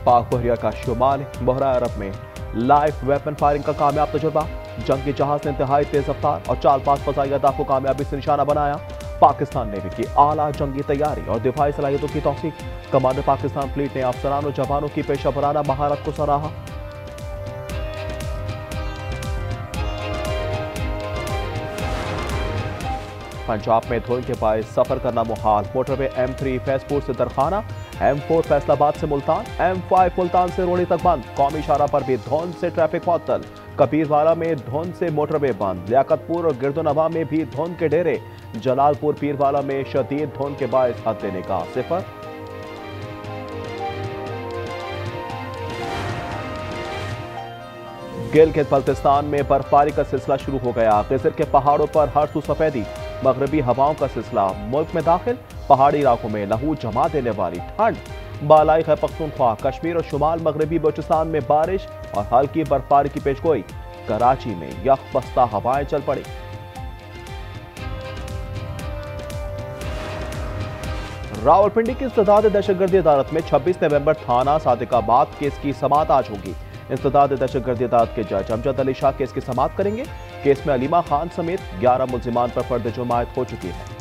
पाक बहरिया का शुमाल बहरा अरब में लाइव वेपन फायरिंग का कामयाब तजुर्बा। जंगी जहाज ने इंतहाई तेज रफ्तार और चालबाज फजाई अहदाफ को कामयाबी से निशाना बनाया। पाकिस्तान नेवी की आला जंगी तैयारी और दिफाई सलाहियतों की तौसीक। कमांडर पाकिस्तान फ्लीट ने अफसरान और जवानों की पेशा वराना महारत को सराहा। पंजाब में धुंध के बायस सफर करना मुहाल। मोटरवे M3 फैजपुर से दरखाना, M4 फैसलाबाद से मुल्तान, M5 मुल्तान से रोड़ी तक बंद। कौमी शाहरा पर भी धुंध से ट्रैफिक मुअत्तल। कबीरवाला में धुंध से मोटरवे बंद। लियाकतपुर और गिरदोनवा में भी धुंध के डेरे। जलालपुर पीरवाला में शदीद धुंध के बायस हद निगाह सिफर। गिलगित बल्तिस्तान में बर्फबारी का सिलसिला शुरू हो गया। गिजर के पहाड़ों पर हर सू सफेदी। मगरबी हवाओं का सिलसिला मुल्क में दाखिल। पहाड़ी इलाकों में लहू जमा देने वाली ठंड। बालाई खैबर पख्तूनख्वा, कश्मीर और शुमाल मगरबी बलूचिस्तान में बारिश और हल्की बर्फबारी की पेशगोई। कराची में यख बस्ता हवाएं चल पड़ी। रावलपिंडी की इंसदाद दहशतगर्दी अदालत में 26 नवंबर थाना सादिकाबाद केस की समाअत आज होगी। इंसदाद दहशतगर्दी अदालत के जज अमजद अली शाह केस की समाअत करेंगे। केस में अलीमा खान समेत 11 मुल्जिमान पर फर्द जुर्मायत हो चुकी है।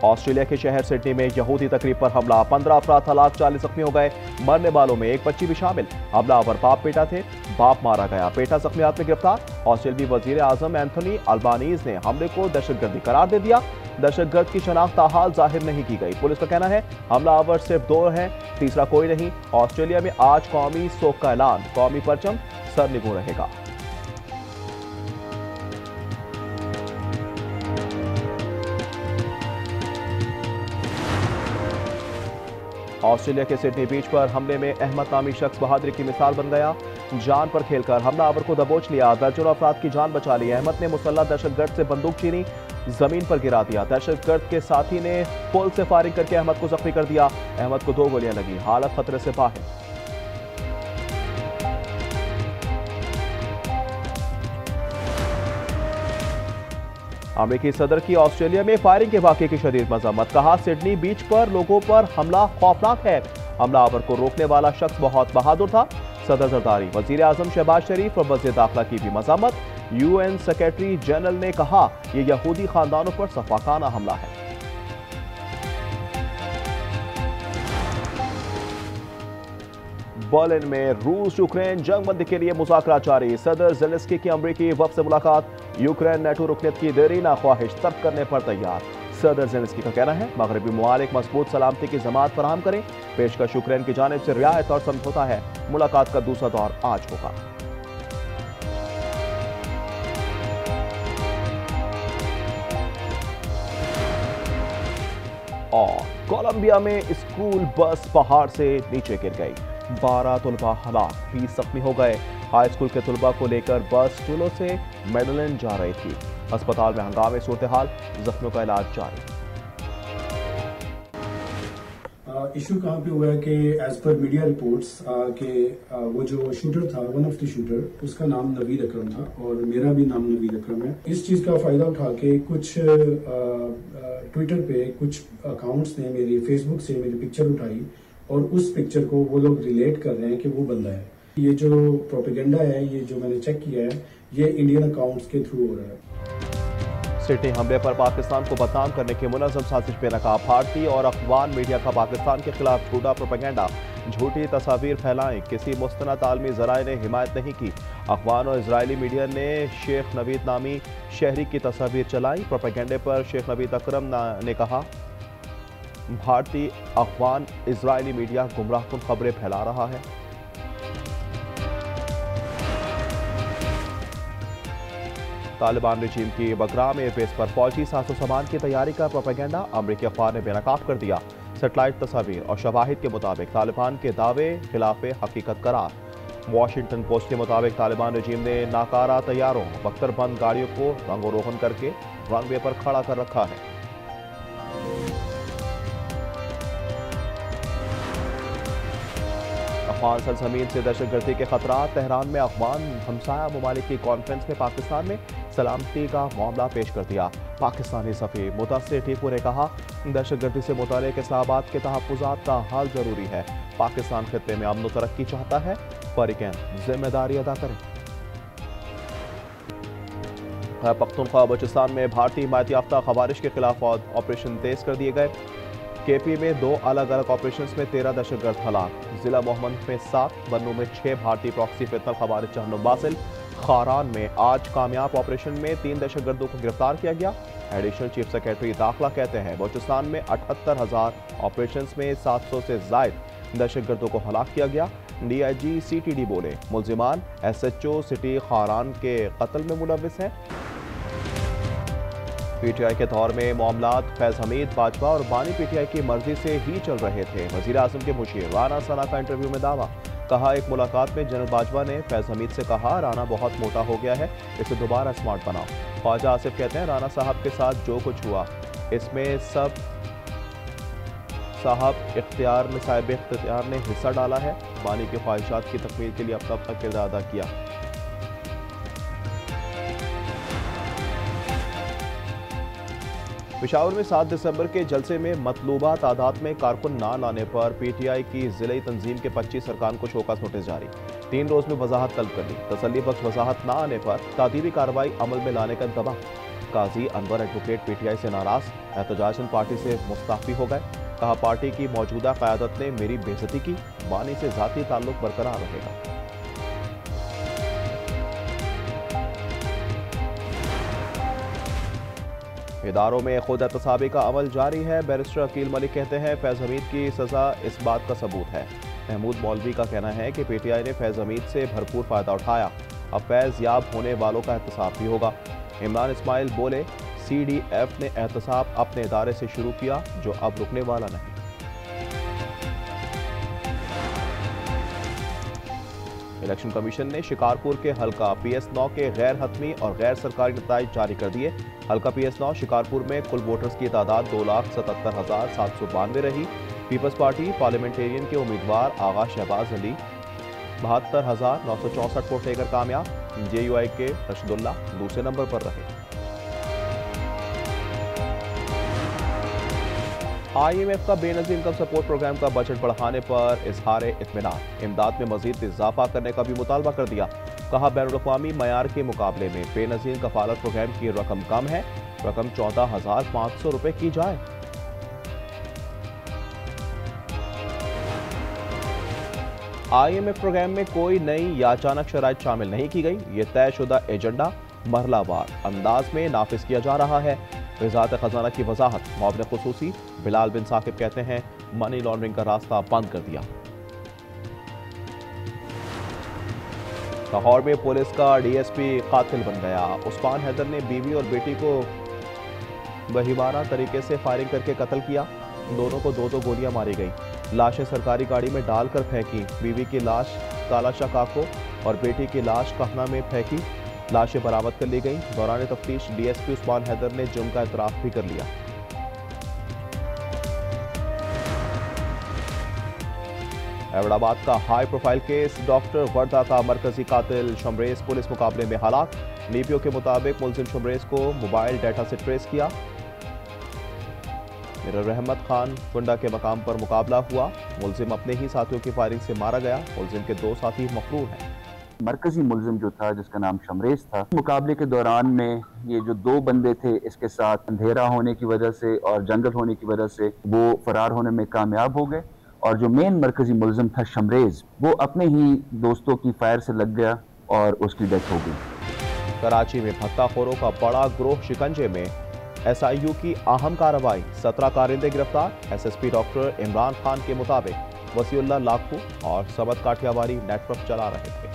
ऑस्ट्रेलिया के शहर सिडनी में यहूदी तकरीब पर हमला। 15 अफराद हलाक, 40 जख्मी हो गए। मरने वालों में एक बच्ची भी शामिल। हमलावर बाप बेटा थे, बाप मारा गया, बेटा जख्मियात में गिरफ्तार। ऑस्ट्रेलियाई वजीर आजम एंथोनी अल्बानीज ने हमले को दहशतगर्दी करार दे दिया। दहशतगर्द की शनाख्त ताहाल जाहिर नहीं की गई। पुलिस का कहना है हमलावर सिर्फ 2 हैं, तीसरा कोई नहीं। ऑस्ट्रेलिया में आज कौमी शोक का ऐलान। कौमी परचम सरनिगू रहेगा। ऑस्ट्रेलिया के सिडनी बीच पर हमले में अहमद नामी शख्स बहादुरी की मिसाल बन गया। जान पर खेलकर हमलावर को दबोच लिया। दर्जनों अफराद की जान बचा ली। अहमद ने मुसल्लह दहशतगर्द से बंदूक छीनी, जमीन पर गिरा दिया। दहशतगर्द के साथी ने पुल से फायरिंग करके अहमद को जख्मी कर दिया। अहमद को 2 गोलियां लगी, हालत खतरे से बाहर। अमेरिकी सदर की ऑस्ट्रेलिया में फायरिंग के वाकये की शदीद मजम्मत। कहा सिडनी बीच पर लोगों पर हमला खौफनाक है। हमलावर को रोकने वाला शख्स बहुत बहादुर था। सदर जरदारी, वजीर आजम शहबाज शरीफ और वज़ीर दाखिला की भी मजम्मत। UN सेक्रेटरी जनरल ने कहा यह यहूदी खानदानों पर सफाकाना हमला है। बर्लिन में रूस यूक्रेन जंगबंदी के लिए मुज़ाकरा जारी। सदर ज़ेलेंस्की की अमरीकी वफ़द से मुलाकात। यूक्रेन नेटो रुकनियत की देरीना ख्वाहिश तर्क करने पर तैयार। सदर ज़ेलेंस्की का कहना है मगरबी ममालिक मजबूत सलामती की जमात फराहम करें। पेशकश यूक्रेन की जानिब से रियायत और समझौता है। मुलाकात का दूसरा दौर आज होगा। और कोलंबिया में स्कूल बस पहाड़ से नीचे गिर गई। 12 तुलबा हलाक, 20 जख्मी हो गए। हाई स्कूल के तुलबा को लेकर बस टूलो से मेडलिन जा रही थी। अस्पताल में हंगामे सूरत हाल, जख्मियों का इलाज जारी। इशू कहाँ पे हुआ है कि एज पर मीडिया रिपोर्ट्स के वो जो शूटर था, वन ऑफ द शूटर, उसका नाम नवीद अकरम था और मेरा भी नाम नवीद अकरम है। इस चीज का फायदा उठा के कुछ ट्विटर पे कुछ अकाउंट्स ने मेरी फेसबुक से मेरी पिक्चर उठाई और उस पिक्चर को वो लोग रिलेट कर रहे हैं कि वो बंदा है। ये जो प्रोपेगेंडा है, ये जो मैंने चेक किया है, ये इंडियन अकाउंट्स के थ्रू हो रहा है। सिडनी हमले पर पाकिस्तान को बदनाम करने की मुनज़्ज़म साजिश बेनकाब। भारतीय और अफगान मीडिया का पाकिस्तान के खिलाफ झूठा प्रोपेगेंडा, झूठी तस्वीर फैलाएं। किसी मुस्तनद आलमी ज़राए ने हिमायत नहीं की। अफगान और इजरायली मीडिया ने शेख नवीद नामी शहरी की तस्वीर चलाई। प्रोपेगेंडे पर शेख नवीद अकरम ने कहा भारतीय, अफगान, इजरायली मीडिया गुमराहकुन खबरें फैला रहा है। तालिबान रजीम की बगराम एयरबेस पर फौजी साजो सामान की तैयारी का प्रोपेगेंडा अमरीकी अखबार ने बेनकाब कर दिया। सेटेलाइट तस्वीर और शवाहिद के मुताबिक तालिबान के दावे खिलाफ हकीकत करार। वॉशिंगटन पोस्ट के मुताबिक तालिबान रजीम ने नाकारा तैयारों बख्तरबंद गाड़ियों को रंगोरोहन करके रनवे पर खड़ा कर रखा है। अफगान सरजमीन से दहशतगर्दी के खतरात। तेहरान में अफगान हमसाया ममालिक की कॉन्फ्रेंस में पाकिस्तान में सलामती का मामला पेश कर दिया। पाकिस्तानी सफ़ीर मुतासिर टीपू ने कहा, दहशतगर्दी से मुताल्लिक़ इस्लामाबाद के तहफ़्फ़ुज़ात का हल ज़रूरी है। पाकिस्तान खित्ते में अमन व तरक्की चाहता है, फ़रीक़ैन जिम्मेदारी अदा करें। पख्तूनख्वा बलूचिस्तान में भारतीय हिमायत याफ्ता खवारिश के खिलाफ ऑपरेशन तेज कर दिए गए। केपी में 2 अलग अलग ऑपरेशंस में 13 दहशतगर्द हलाक। जिला मोहम्मद में 7, बन्नू में 6 भारतीय प्रॉक्सी फितनल खवारिज जहन्नुम बासिल। खारान में आज कामयाब ऑपरेशन में 3 दहशतगर्दों को गिरफ्तार किया गया। एडिशनल चीफ सेक्रेटरी दाखिला कहते हैं, बलूचिस्तान में 78,000 ऑपरेशंस में 700 से जायद दहशतगर्दों को हलाक किया गया। DIG CTD बोले, मुल्जिमान SHO सिटी खारान के कत्ल में मुलव्विस हैं। PTI के दौर में मामलात फैज हमीद, बाजवा और बानी PTI की मर्जी से ही चल रहे थे। वज़ीर आज़म के मुशीर राना सना का इंटरव्यू में दावा। कहा, एक मुलाकात में जनरल बाजवा ने फैज हमीद से कहा, राना बहुत मोटा हो गया है, इसे दोबारा स्मार्ट बनाओ। ख्वाजा आसिफ कहते हैं, राना साहब के साथ जो कुछ हुआ इसमें सब साहब इख्तियार ने हिस्सा डाला है। बानी की ख्वाहिशात की तकमील के लिए अपना किरदार अदा किया। पेशावर में 7 दिसंबर के जलसे में मतलूबा तादाद में कारकुन ना लाने पर PTI की जिले तंजीम के 25 अरकान को शोकस नोटिस जारी। 3 रोज में वजाहत तलब कर ली। तसल्ली बख्श वजाहत ना आने पर तादीबी कार्रवाई अमल में लाने का इंतबाह। काजी अनवर एडवोकेट PTI से नाराज, एहतजाजन पार्टी से मुस्ताफी हो गए। कहा, पार्टी की मौजूदा क़यादत ने मेरी बेइज्जती की, बानी से ज़ाती ताल्लुक बरकरार रहेगा। इदारों में खुद एहतसाबी का अमल जारी है। बैरिस्टर अकील मलिक कहते हैं, फैज़ हमीद की सज़ा इस बात का सबूत है। महमूद मौलवी का कहना है कि PTI ने फैज़ हमीद से भरपूर फ़ायदा उठाया, अब फैज़ याब होने वालों का एहतसाब भी होगा। इमरान इस्माइल बोले, CDF ने एहतसाब अपने इदारे से शुरू किया, जो अब रुकने वाला नहीं। इलेक्शन कमीशन ने शिकारपुर के हल्का PS9 के गैर हतमी और गैर सरकारी नताइज जारी कर दिए। हल्का PS9 शिकारपुर में कुल वोटर्स की तादाद 2,77,792 रही। पीपल्स पार्टी पार्लियामेंटेरियन के उम्मीदवार आगा शहबाज अली 72,964 वोट लेकर कामयाब। JUI के रशदुल्ला दूसरे नंबर पर रहे। IMF का बेनज़ीर इनकम सपोर्ट प्रोग्राम का बजट बढ़ाने पर इजहार इत्मीनान। इमदाद में मजीद इजाफा करने का भी मुतालबा कर दिया। कहा, बैनुल-अक़वामी मयार के मुकाबले में बेनज़ीर कफालत प्रोग्राम की रकम कम है, रकम 14,500 रुपए की जाए। IMF प्रोग्राम में कोई नई या अचानक शराइत शामिल नहीं की गई। ये तयशुदा एजेंडा मरहलावार अंदाज में नाफिज किया जा रहा है। वज़ारत खजाना की वजाहत, मुआविन खुसूसी बिलाल बिन साकिब कहते हैं, मनी लॉन्ड्रिंग का रास्ता बंद कर दिया। लाहौर में पुलिस का DSP कातिल बन गया। उस्मान हैदर ने बीवी और बेटी को बहिबाना तरीके से फायरिंग करके कत्ल किया। दोनों को 2-2 गोलियां मारी गई। लाशें सरकारी गाड़ी में डालकर फेंकी। बीवी की लाश तालाशाह काको और बेटी की लाश कहना में फेंकी। लाशें बरामद कर ली गई। दौरान तफ्तीश DSP उस्मान हैदर ने जुर्म का इतराफ भी कर लिया। एबटाबाद का high profile case, doctor Wardha का मरकजी कातिल शमरेज पुलिस मुकाबले में हलाक। नीपियो के मुताबिक मुलजिम शमरेज को मोबाइल डाटा से ट्रेस किया। मिरर रहमत खान कुंडा के मकाम पर मुकाबला हुआ। मुलजिम अपने ही साथियों की फायरिंग से मारा गया। मुलजिम के 2 साथी मफरूर हैं। मरकजी मुलजिम जो था, जिसका नाम शमरेज था, मुकाबले के दौरान में ये जो 2 बंदे थे, इसके साथ अंधेरा होने की वजह से और जंगल होने की वजह से वो फरार होने में कामयाब हो गए। और जो मेन मरकजी मुलजिम था शमरेज, वो अपने ही दोस्तों की फायर से लग गया और उसकी डेथ हो गई। कराची में भत्ताखोरों का बड़ा ग्रोह शिकंजे में। SIU की अहम कार्रवाई, 17 कारिंदे गिरफ्तार। SSP डॉक्टर इमरान खान के मुताबिक वसीउल्लाह लाखू और समद काठियावाड़ी नेटवर्क चला रहे थे।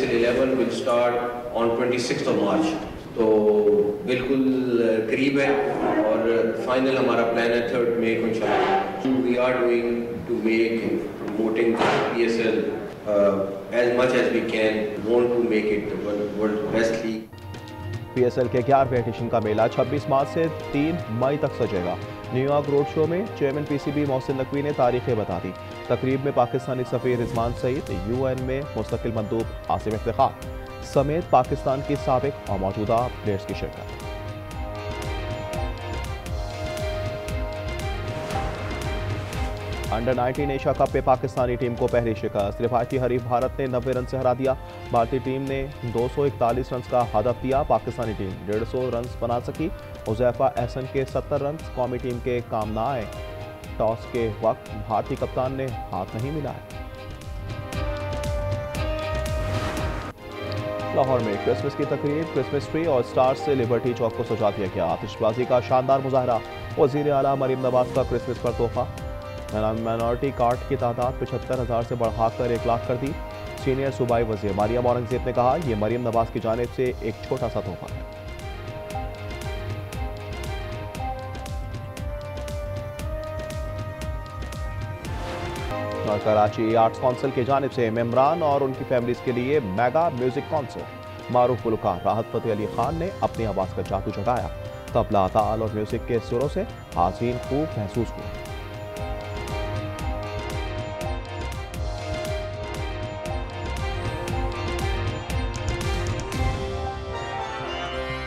11 will start on 26th of March, तो बिल्कुल करीब है और फाइनल हमारा प्लान है 3rd May को इंशाल्लाह। We are doing to make promoting PSL as much as we can. Want to make it the world's best league. PSL के 11वें एडिशन का मेला 26 मार्च से 3 मई तक सजेगा। न्यूयॉर्क रोड शो में चेयरमैन PCB मोहसिन नकवी ने तारीखें बता दी। तकरीब में पाकिस्तानी सफ़ीर रिजवान सईद, UN में मुस्तकिल मंदूब आसिम इफ्तिखार, समेत पाकिस्तान की साबिक और मौजूदा प्लेयर्स की शिरकत। अंडर 19 एशिया कप में पाकिस्तानी टीम को पहली शिकस्त। रिवायती हरीफ भारत ने 90 रन से हरा दिया। भारतीय टीम ने 241 रन का हदफ दिया। पाकिस्तानी टीम 150 रन बना सकी। हुज़ैफा एहसन के 70 रन कौमी टीम के काम ना आए। टॉस के वक्त भारतीय कप्तान ने हाथ नहीं मिलाया। लाहौर में क्रिसमस की तकरीब, क्रिसमस ट्री और स्टार्स से लिबर्टी चौक को सजा दिया गया। आतिशबाजी का शानदार मुजाहरा। वज़ीर आला मरीम नवाज का क्रिसमस पर तोहफा। माइनॉरिटी कार्ड की तादाद 75,000 से बढ़ाकर 1 लाख कर दी। सीनियर सूबाई वज़ीर मरियम औरंगज़ेब ने कहा, यह मरीम नवाज की जानिब से एक छोटा सा तोहफा है। कराची आर्ट्स काउंसिल की जानिब से मेम्बरान और उनकी फैमिलीज के लिए मेगा म्यूजिक कॉन्सर्ट। मारूफ गुलकार राहत फतेह अली खान ने अपनी आवाज़ का जादू जगाया। तबला, ताल और म्यूजिक के सुरों से हाज़रीन खूब महसूस हुए।